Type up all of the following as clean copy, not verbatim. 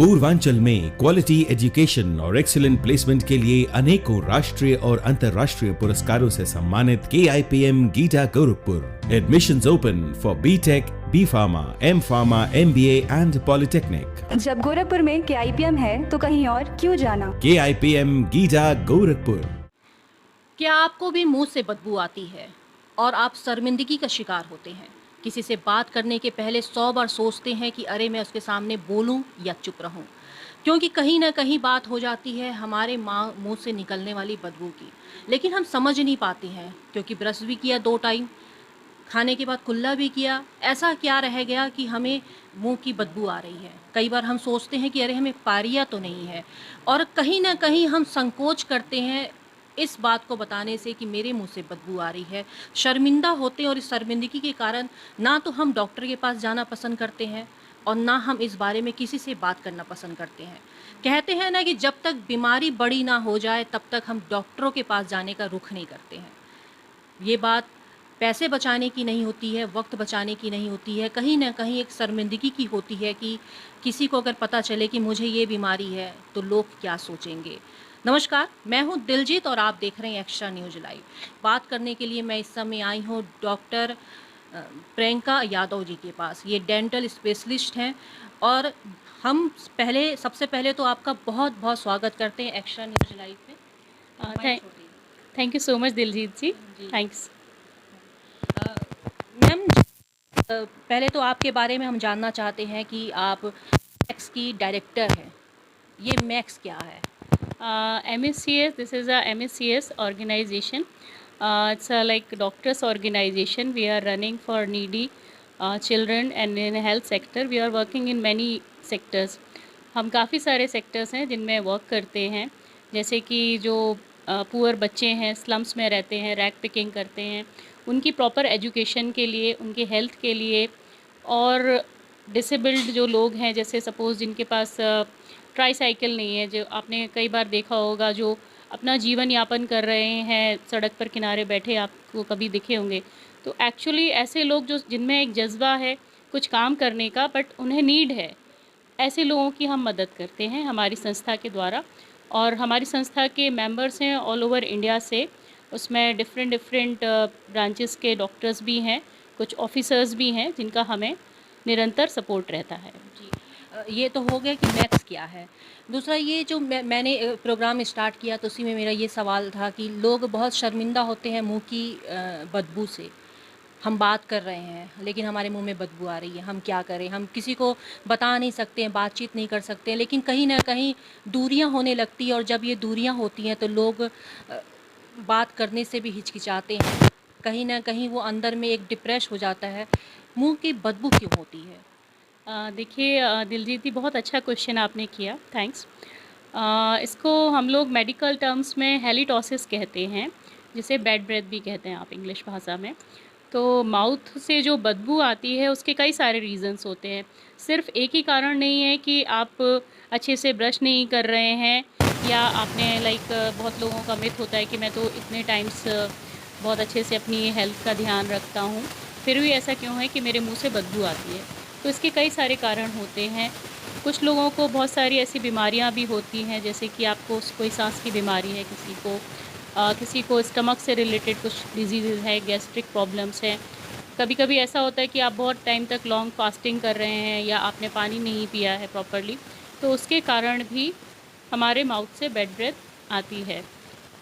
पूर्वांचल में quality education और excellent placement के लिए अनेकों राष्ट्रीय और अंतर्राष्ट्रीय पुरस्कारों से सम्मानित KIPM GIDA Gorakhpur. Admissions open for B.Tech, B.Pharma, M.Pharma, MBA and polytechnic. जब गोरखपुर में KIPM है तो कहीं और क्यों जाना। KIPM गीटा गोरखपुर। क्या आपको भी मुंह से बदबू आती है और आप शर्मिंदगी का शिकार होते हैं? किसी से बात करने के पहले 100 बार सोचते हैं कि अरे मैं उसके सामने बोलूं या चुप रहूं, क्योंकि कहीं ना कहीं बात हो जाती है हमारे मुंह से निकलने वाली बदबू की। लेकिन हम समझ नहीं पाते हैं, क्योंकि ब्रश भी किया 2 टाइम, खाने के बाद कुल्ला भी किया, ऐसा क्या रह गया कि हमें मुंह की बदबू आ रही है। कई बार हम सोचते हैं कि अरे हमें पारिया तो नहीं है, और कहीं ना कहीं हम संकोच करते हैं इस बात को बताने से कि मेरे मुंह से बदबू आ रही है। शर्मिंदा होते हैं, और इस शर्मिंदगी के कारण ना तो हम डॉक्टर के पास जाना पसंद करते हैं और ना हम इस बारे में किसी से बात करना पसंद करते हैं। कहते हैं ना कि जब तक बीमारी बड़ी ना हो जाए तब तक हम डॉक्टरों के पास जाने का रुख नहीं करते हैं। ये बात पैसे बचाने की नहीं होती है, वक्त बचाने की नहीं होती है, कहीं ना कहीं एक शर्मिंदगी की होती है कि किसी को अगर पता चले कि मुझे ये बीमारी है तो लोग क्या सोचेंगे। नमस्कार, मैं हूं दिलजीत और आप देख रहे हैं एक्स्ट्रा न्यूज लाइव। बात करने के लिए मैं इस समय आई हूं डॉक्टर प्रियंका यादव जी के पास। ये डेंटल स्पेशलिस्ट हैं और हम सबसे पहले तो आपका बहुत बहुत स्वागत करते हैं एक्स्ट्रा न्यूज लाइव पे। Thank you so much Diljit ji, thanks. Ma'am, पहले तो आपके बारे में हम जानना चाहते हैं कि आप मैक्स की डायरेक्टर हैं। ये मैक्स क्या है? MSCS, this is a MSCS organization. It's a like doctors organization. We are running for needy children, and in health sector we are working in many sectors. हम काफ़ी सारे सेक्टर्स हैं जिनमें वर्क करते हैं, जैसे कि जो पुअर बच्चे हैं, स्लम्स में रहते हैं, रैग पिकिंग करते हैं, उनकी प्रॉपर एजुकेशन के लिए, उनके हेल्थ के लिए, और डिसेबल्ड जो लोग हैं, जैसे सपोज़ जिनके पास ट्राईसाइकिल नहीं है, जो आपने कई बार देखा होगा, जो अपना जीवन यापन कर रहे हैं, सड़क पर किनारे बैठे आपको कभी दिखे होंगे। तो एक्चुअली ऐसे लोग जो जिनमें एक जज्बा है कुछ काम करने का, बट उन्हें नीड है, ऐसे लोगों की हम मदद करते हैं हमारी संस्था के द्वारा। और हमारी संस्था के मेंबर्स हैं ऑल ओवर इंडिया से, उसमें डिफरेंट ब्रांचेस के डॉक्टर्स भी हैं, कुछ ऑफिसर्स भी हैं जिनका हमें निरंतर सपोर्ट रहता है। जी, ये तो हो गया कि मैक्स क्या है। दूसरा, ये जो मैंने प्रोग्राम स्टार्ट किया तो उसी में मेरा ये सवाल था कि लोग बहुत शर्मिंदा होते हैं मुंह की बदबू से। हम बात कर रहे हैं लेकिन हमारे मुंह में बदबू आ रही है, हम क्या करें? हम किसी को बता नहीं सकते हैं, बातचीत नहीं कर सकते हैं, लेकिन कहीं ना कहीं दूरियां होने लगती है, और जब ये दूरियां होती हैं तो लोग बात करने से भी हिचकिचाते हैं। कहीं ना कहीं वो अंदर में एक डिप्रेस हो जाता है। मुंह की बदबू क्यों होती है? देखिए दिलजीत जी, बहुत अच्छा क्वेश्चन आपने किया, थैंक्स। इसको हम लोग मेडिकल टर्म्स में हेलिटोसिस कहते हैं, जिसे बैड ब्रेथ भी कहते हैं आप इंग्लिश भाषा में। तो माउथ से जो बदबू आती है उसके कई सारे रीज़न्स होते हैं। सिर्फ एक ही कारण नहीं है कि आप अच्छे से ब्रश नहीं कर रहे हैं, या आपने बहुत लोगों का मिथ होता है कि मैं तो इतने टाइम्स बहुत अच्छे से अपनी हेल्थ का ध्यान रखता हूँ, फिर भी ऐसा क्यों है कि मेरे मुंह से बदबू आती है। तो इसके कई सारे कारण होते हैं। कुछ लोगों को बहुत सारी ऐसी बीमारियां भी होती हैं, जैसे कि आपको कोई सांस की बीमारी है, किसी को स्टमक से रिलेटेड कुछ डिजीज़ है, गैस्ट्रिक प्रॉब्लम्स हैं। कभी कभी ऐसा होता है कि आप बहुत टाइम तक लॉन्ग फास्टिंग कर रहे हैं, या आपने पानी नहीं पिया है प्रॉपरली, तो उसके कारण भी हमारे माउथ से बैड ब्रेथ आती है।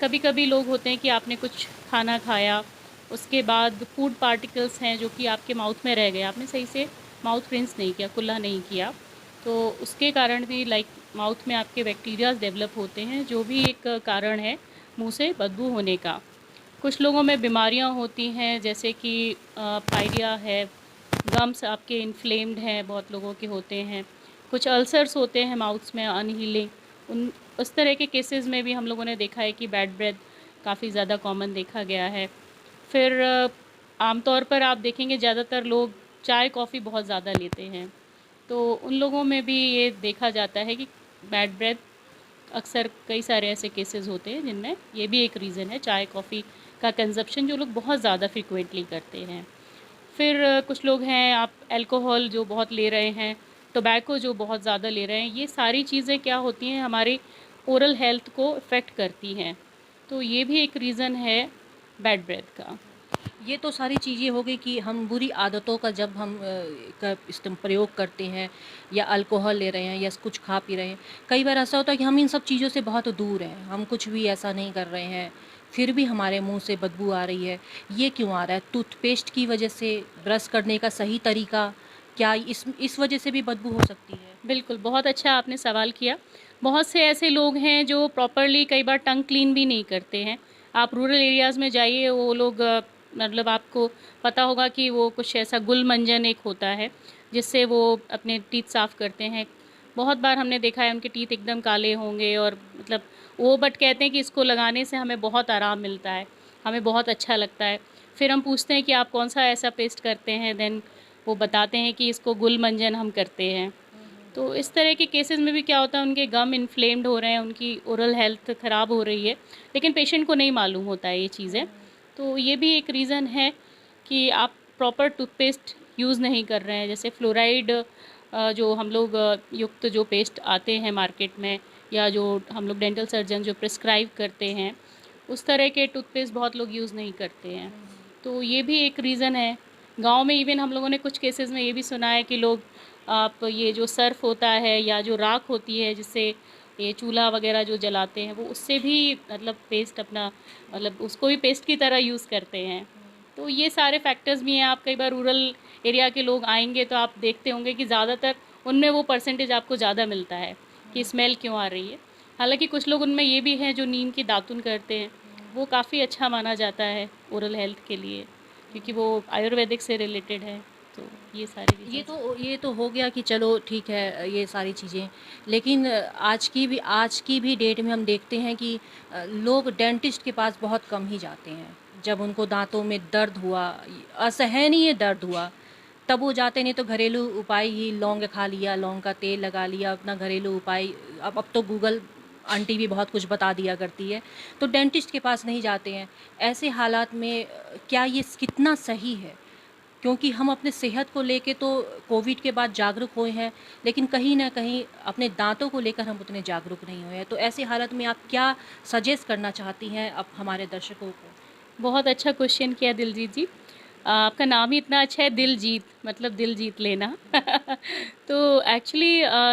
कभी कभी लोग होते हैं कि आपने कुछ खाना खाया, उसके बाद फूड पार्टिकल्स हैं जो कि आपके माउथ में रह गए, आपने सही से माउथ रिंस नहीं किया, कुल्ला नहीं किया, तो उसके कारण भी माउथ में आपके बैक्टीरियाज डेवलप होते हैं, जो भी एक कारण है मुंह से बदबू होने का। कुछ लोगों में बीमारियां होती हैं, जैसे कि पायरिया है, गम्स आपके इन्फ्लेम्ड हैं, बहुत लोगों के होते हैं। कुछ अल्सर्स होते हैं माउथ्स में, अनहीलिंग, उस तरह के केसेस में भी हम लोगों ने देखा है कि बैड ब्रेथ काफ़ी ज़्यादा कॉमन देखा गया है। फिर आमतौर पर आप देखेंगे ज़्यादातर लोग चाय कॉफ़ी बहुत ज़्यादा लेते हैं, तो उन लोगों में भी ये देखा जाता है कि बैड ब्रेथ अक्सर कई सारे ऐसे केसेस होते हैं जिनमें ये भी एक रीज़न है, चाय कॉफ़ी का कंजप्शन जो लोग बहुत ज़्यादा फ्रिक्वेंटली करते हैं। फिर कुछ लोग हैं, आप अल्कोहल जो बहुत ले रहे हैं, टोबैको जो बहुत ज़्यादा ले रहे हैं, ये सारी चीज़ें क्या होती हैं, हमारे ओरल हेल्थ को इफ़ेक्ट करती हैं। तो ये भी एक रीज़न है बैड ब्रेथ का। ये तो सारी चीज़ें हो गई कि हम बुरी आदतों का जब हम प्रयोग करते हैं, या अल्कोहल ले रहे हैं या कुछ खा पी रहे हैं। कई बार ऐसा होता है कि हम इन सब चीज़ों से बहुत दूर हैं, हम कुछ भी ऐसा नहीं कर रहे हैं, फिर भी हमारे मुंह से बदबू आ रही है। ये क्यों आ रहा है? टूथपेस्ट की वजह से? ब्रश करने का सही तरीका क्या इस वजह से भी बदबू हो सकती है? बिल्कुल, बहुत अच्छा आपने सवाल किया। बहुत से ऐसे लोग हैं जो प्रॉपरली कई बार टंग क्लीन भी नहीं करते हैं। आप रूरल एरियाज़ में जाइए, वो लोग मतलब आपको पता होगा कि वो कुछ ऐसा गुलमंजन एक होता है, जिससे वो अपने टीथ साफ़ करते हैं। बहुत बार हमने देखा है उनके टीथ एकदम काले होंगे, और मतलब वो बट कहते हैं कि इसको लगाने से हमें बहुत आराम मिलता है, हमें बहुत अच्छा लगता है। फिर हम पूछते हैं कि आप कौन-सा ऐसा पेस्ट करते हैं, देन वो बताते हैं कि इसको गुलमंजन हम करते हैं। तो इस तरह के केसेस में भी क्या होता है, उनके गम इन्फ्लेम्ड हो रहे हैं, उनकी ओरल हेल्थ ख़राब हो रही है, लेकिन पेशेंट को नहीं मालूम होता है ये चीज़ें। तो ये भी एक रीज़न है कि आप प्रॉपर टूथपेस्ट यूज़ नहीं कर रहे हैं। जैसे फ्लोराइड जो हम लोग युक्त जो पेस्ट आते हैं मार्केट में, या जो हम लोग डेंटल सर्जन जो प्रिस्क्राइब करते हैं, उस तरह के टूथपेस्ट बहुत लोग यूज़ नहीं करते हैं। तो ये भी एक रीज़न है। गाँव में इवन हम लोगों ने कुछ केसेस में ये भी सुना है कि लोग आप ये जो सर्फ़ होता है या जो राख होती है, जिससे ये चूल्हा वगैरह जो जलाते हैं, वो उससे भी मतलब पेस्ट अपना मतलब उसको भी पेस्ट की तरह यूज़ करते हैं। तो ये सारे फैक्टर्स भी हैं। आप कई बार रूरल एरिया के लोग आएँगे तो आप देखते होंगे कि ज़्यादातर उनमें वो परसेंटेज आपको ज़्यादा मिलता है कि स्मेल क्यों आ रही है। हालाँकि कुछ लोग उनमें ये भी हैं जो नीम की दातुन करते हैं, वो काफ़ी अच्छा माना जाता है ओरल हेल्थ के लिए, क्योंकि वो आयुर्वेदिक से रिलेटेड है। तो ये सारी रीज़न्स। ये तो हो गया कि चलो ठीक है, ये सारी चीज़ें। लेकिन आज की भी डेट में हम देखते हैं कि लोग डेंटिस्ट के पास बहुत कम ही जाते हैं। जब उनको दांतों में दर्द हुआ, असहनीय दर्द हुआ, तब वो जाते, नहीं तो घरेलू उपाय ही लौंग खा लिया, लौंग का तेल लगा लिया, अपना घरेलू उपाय। अब तो गूगल आंटी भी बहुत कुछ बता दिया करती है, तो डेंटिस्ट के पास नहीं जाते हैं। ऐसे हालात में क्या ये कितना सही है? क्योंकि हम अपने सेहत को लेके तो कोविड के बाद जागरूक हुए हैं, लेकिन कहीं न कहीं अपने दाँतों को लेकर हम उतने जागरूक नहीं हुए हैं। तो ऐसी हालत में आप क्या सजेस्ट करना चाहती हैं अब हमारे दर्शकों को? बहुत अच्छा क्वेश्चन किया दिलजीत जी। आपका नाम ही इतना अच्छा है, दिलजीत, मतलब दिल जीत लेना। तो एक्चुअली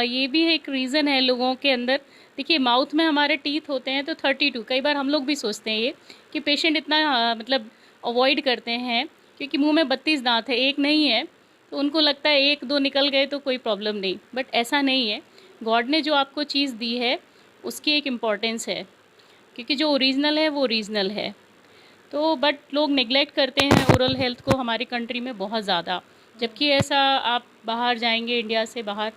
ये भी एक रीज़न है लोगों के अंदर। देखिए, माउथ में हमारे टीथ होते हैं तो 32, कई बार हम लोग भी सोचते हैं ये कि पेशेंट इतना मतलब अवॉइड करते हैं, क्योंकि मुंह में 32 दांत है, एक नहीं है, तो उनको लगता है 1-2 निकल गए तो कोई प्रॉब्लम नहीं, बट ऐसा नहीं है। गॉड ने जो आपको चीज़ दी है उसकी एक इम्पॉर्टेंस है, क्योंकि जो ओरिजिनल है वो ओरिजिनल है। तो बट लोग नेग्लेक्ट करते हैं ओरल हेल्थ को हमारी कंट्री में बहुत ज़्यादा, जबकि ऐसा आप बाहर जाएंगे, इंडिया से बाहर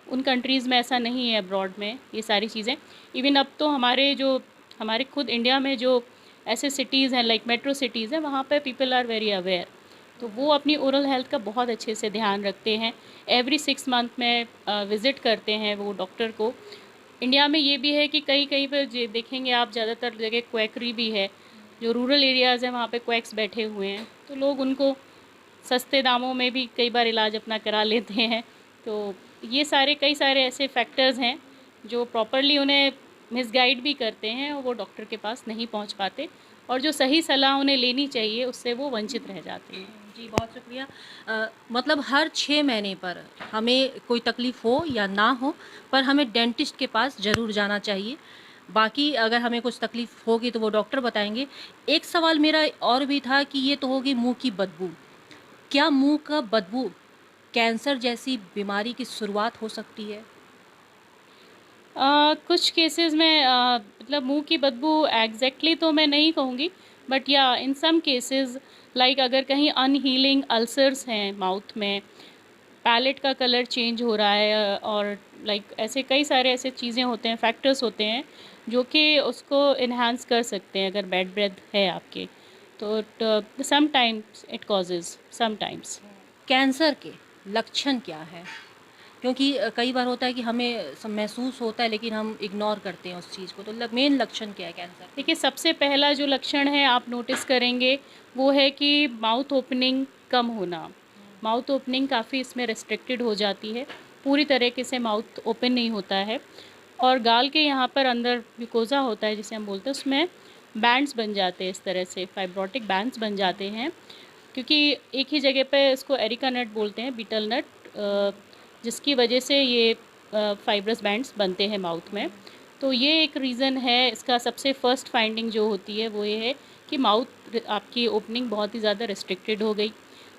उन कंट्रीज़ में ऐसा नहीं है, अब्रॉड में ये सारी चीज़ें। इवन अब तो हमारे खुद इंडिया में जो ऐसे सिटीज़ हैं लाइक मेट्रो सिटीज़ हैं, वहाँ पे पीपल आर वेरी अवेयर, तो वो अपनी ओरल हेल्थ का बहुत अच्छे से ध्यान रखते हैं। एवरी 6 मंथ में विज़िट करते हैं वो डॉक्टर को। इंडिया में ये भी है कि कहीं कहीं पर देखेंगे आप, ज़्यादातर जगह क्वैकरी भी है। जो रूरल एरियाज़ हैं वहाँ पे क्वैक्स बैठे हुए हैं, तो लोग उनको सस्ते दामों में भी कई बार इलाज अपना करा लेते हैं। तो ये कई सारे ऐसे फैक्टर्स हैं जो प्रॉपरली उन्हें मिसगाइड भी करते हैं, और वो डॉक्टर के पास नहीं पहुंच पाते, और जो सही सलाह उन्हें लेनी चाहिए उससे वो वंचित रह जाते हैं। जी, बहुत शुक्रिया। मतलब हर 6 महीने पर हमें कोई तकलीफ़ हो या ना हो, पर हमें डेंटिस्ट के पास ज़रूर जाना चाहिए। बाकी अगर हमें कुछ तकलीफ़ होगी तो वो डॉक्टर बताएँगे। एक सवाल मेरा और भी था कि ये तो होगी मुँह की बदबू। क्या मुँह का बदबू कैंसर जैसी बीमारी की शुरुआत हो सकती है? कुछ केसेस में मतलब मुंह की बदबू एग्जैक्टली तो मैं नहीं कहूँगी, बट या इन सम केसेस लाइक अगर कहीं अनहीलिंग अल्सर्स हैं माउथ में, पैलेट का कलर चेंज हो रहा है, और लाइक ऐसे कई सारे ऐसे चीज़ें होते हैं, फैक्टर्स होते हैं जो कि उसको इन्हांस कर सकते हैं अगर बैड ब्रेथ है आपके, तो sometimes it causes sometimes. Cancer के लक्षण क्या हैं? क्योंकि कई बार होता है कि हमें महसूस होता है, लेकिन हम इग्नोर करते हैं उस चीज़ को। तो मेन लक्षण क्या है कैंसर? देखिए, सबसे पहला जो लक्षण है आप नोटिस करेंगे वो है कि माउथ ओपनिंग कम होना। माउथ ओपनिंग काफ़ी इसमें रेस्ट्रिक्टेड हो जाती है, पूरी तरीके से माउथ ओपन नहीं होता है, और गाल के यहाँ पर अंदर म्यूकोज़ा होता है जिसे हम बोलते हैं, उसमें बैंड्स बन जाते हैं, इस तरह से फाइब्रोटिक बैंड्स बन जाते हैं, क्योंकि एक ही जगह पे इसको एरिका नट बोलते हैं, बीटल नट, जिसकी वजह से ये फाइब्रस बैंड्स बनते हैं माउथ में। तो ये एक रीज़न है। इसका सबसे फर्स्ट फाइंडिंग जो होती है वो ये है कि माउथ आपकी ओपनिंग बहुत ही ज़्यादा रिस्ट्रिक्टेड हो गई।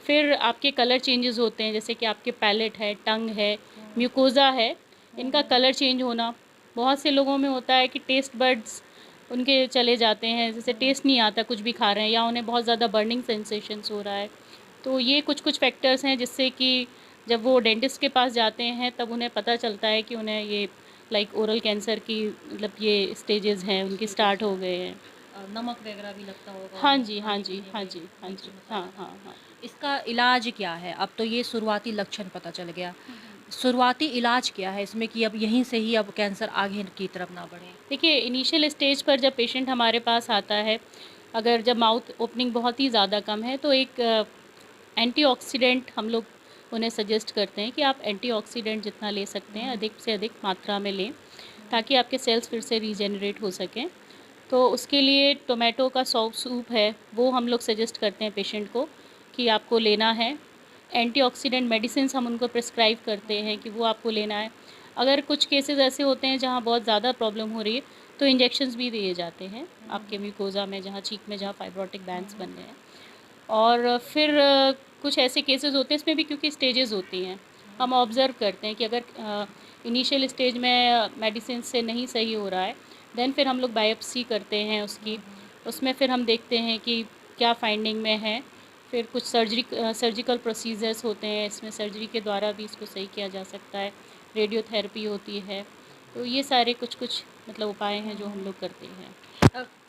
फिर आपके कलर चेंजेस होते हैं, जैसे कि आपके पैलेट है, टंग है, म्यूकोज़ा है, इनका कलर चेंज होना। बहुत से लोगों में होता है कि टेस्ट बड्स उनके चले जाते हैं, जैसे टेस्ट नहीं आता कुछ भी खा रहे हैं, या उन्हें बहुत ज़्यादा बर्निंग सेंसेशंस हो रहा है। तो ये कुछ फैक्टर्स हैं जिससे कि जब वो डेंटिस्ट के पास जाते हैं तब उन्हें पता चलता है कि उन्हें ये लाइक ओरल कैंसर की मतलब ये स्टेजेस हैं उनकी स्टार्ट हो गए हैं। नमक वगैरह भी लगता होगा? हाँ जी, हाँ जी, हाँ जी, हाँ जी, हाँ, हाँ, हाँ। इसका इलाज क्या है? अब तो ये शुरुआती लक्षण पता चल गया, शुरुआती इलाज क्या है इसमें कि अब यहीं से ही अब कैंसर आगे की तरफ ना बढ़े? देखिए, इनिशियल स्टेज पर जब पेशेंट हमारे पास आता है, अगर जब माउथ ओपनिंग बहुत ही ज़्यादा कम है, तो एक एंटीऑक्सीडेंट हम लोग उन्हें सजेस्ट करते हैं कि आप एंटीऑक्सीडेंट जितना ले सकते हैं अधिक से अधिक मात्रा में लें, ताकि आपके सेल्स फिर से रीजेनरेट हो सकें। तो उसके लिए टोमेटो का सूप है, वो हम लोग सजेस्ट करते हैं पेशेंट को कि आपको लेना है। एंटीऑक्सीडेंट मेडिसिन्स हम उनको प्रिस्क्राइब करते हैं कि वो आपको लेना है। अगर कुछ केसेस ऐसे होते हैं जहाँ बहुत ज़्यादा प्रॉब्लम हो रही है, तो इंजेक्शंस भी दिए जाते हैं आपके म्यूकोज़ा में, जहाँ चीक में जहाँ फाइब्रोटिक बैंड्स बन रहे हैं। और फिर कुछ ऐसे केसेस होते हैं, इसमें भी क्योंकि स्टेजेस होती हैं, हम ऑब्ज़र्व करते हैं कि अगर इनिशियल स्टेज में मेडिसिन से नहीं सही हो रहा है, देन फिर हम लोग बायोप्सी करते हैं उसकी। उसमें फिर हम देखते हैं कि क्या फाइंडिंग में है। फिर कुछ सर्जिकल प्रोसीजर्स होते हैं, इसमें सर्जरी के द्वारा भी इसको सही किया जा सकता है, रेडियोथेरेपी होती है। तो ये सारे कुछ मतलब उपाय हैं जो हम लोग करते हैं।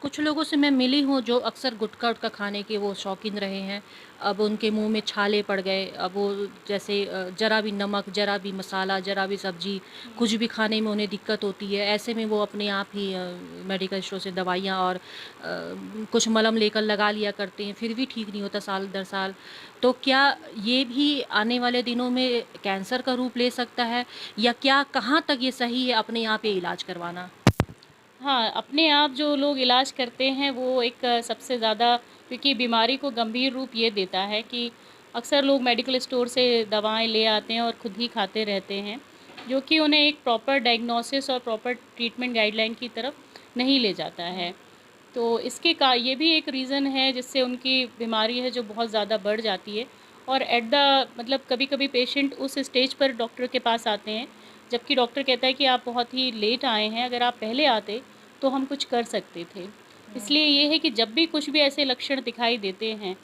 कुछ लोगों से मैं मिली हूँ जो अक्सर गुटखा उटखा खाने के वो शौकीन रहे हैं, अब उनके मुंह में छाले पड़ गए, अब वो जैसे ज़रा भी नमक, ज़रा भी मसाला, ज़रा भी सब्जी, कुछ भी खाने में उन्हें दिक्कत होती है। ऐसे में वो अपने आप ही मेडिकल स्टोर से दवाइयाँ और कुछ मलम लेकर लगा लिया करते हैं, फिर भी ठीक नहीं होता साल दर साल। तो क्या ये भी आने वाले दिनों में कैंसर का रूप ले सकता है, या क्या कहाँ तक ये सही है अपने यहाँ पे इलाज करवाना? हाँ, अपने आप जो लोग इलाज करते हैं वो एक सबसे ज़्यादा, क्योंकि बीमारी को गंभीर रूप ये देता है कि अक्सर लोग मेडिकल स्टोर से दवाएं ले आते हैं और खुद ही खाते रहते हैं, जो कि उन्हें एक प्रॉपर डायग्नोसिस और प्रॉपर ट्रीटमेंट गाइडलाइन की तरफ नहीं ले जाता है। तो इसके का ये भी एक रीज़न है जिससे उनकी बीमारी है जो बहुत ज़्यादा बढ़ जाती है, और एट द मतलब कभी-कभी पेशेंट उस स्टेज पर डॉक्टर के पास आते हैं, जबकि डॉक्टर कहता है कि आप बहुत ही लेट आए हैं, अगर आप पहले आते तो हम कुछ कर सकते थे। इसलिए ये है कि जब भी कुछ भी ऐसे लक्षण दिखाई देते हैं,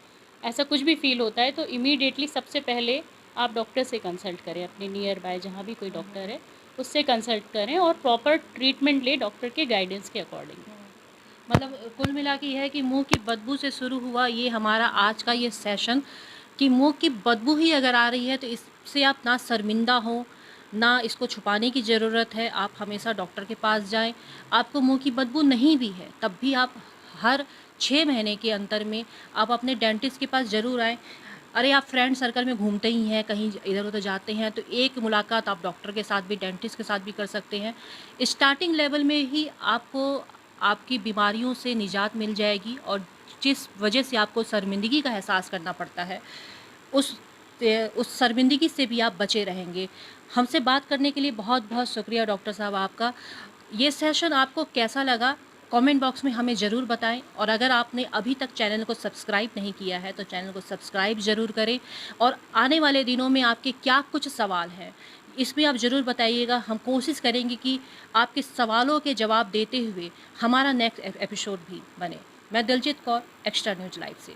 ऐसा कुछ भी फ़ील होता है, तो इमीडिएटली सबसे पहले आप डॉक्टर से कंसल्ट करें, अपने नियर बाय जहाँ भी कोई डॉक्टर है उससे कंसल्ट करें और प्रॉपर ट्रीटमेंट लें डॉक्टर के गाइडेंस के अकॉर्डिंग। मतलब कुल मिला के ये है कि मुंह की बदबू से शुरू हुआ ये हमारा आज का ये सेशन, कि मुंह की बदबू ही अगर आ रही है तो इससे आप ना शर्मिंदा हो, ना इसको छुपाने की ज़रूरत है, आप हमेशा डॉक्टर के पास जाएं। आपको मुंह की बदबू नहीं भी है तब भी आप हर 6 महीने के अंतर में आप अपने डेंटिस्ट के पास ज़रूर आएँ। अरे आप फ्रेंड सर्कल में घूमते ही हैं, कहीं इधर उधर जाते हैं, तो एक मुलाकात आप डॉक्टर के साथ भी, डेंटिस्ट के साथ भी कर सकते हैं। स्टार्टिंग लेवल में ही आपको आपकी बीमारियों से निजात मिल जाएगी, और जिस वजह से आपको शर्मिंदगी का एहसास करना पड़ता है, उस शर्मिंदगी से भी आप बचे रहेंगे। हमसे बात करने के लिए बहुत बहुत शुक्रिया डॉक्टर साहब आपका। ये सेशन आपको कैसा लगा कमेंट बॉक्स में हमें ज़रूर बताएं, और अगर आपने अभी तक चैनल को सब्सक्राइब नहीं किया है तो चैनल को सब्सक्राइब ज़रूर करें, और आने वाले दिनों में आपके क्या कुछ सवाल हैं इसमें आप ज़रूर बताइएगा। हम कोशिश करेंगे कि आपके सवालों के जवाब देते हुए हमारा नेक्स्ट एपिसोड भी बने। मैं Diljit Kaur, extra news live से।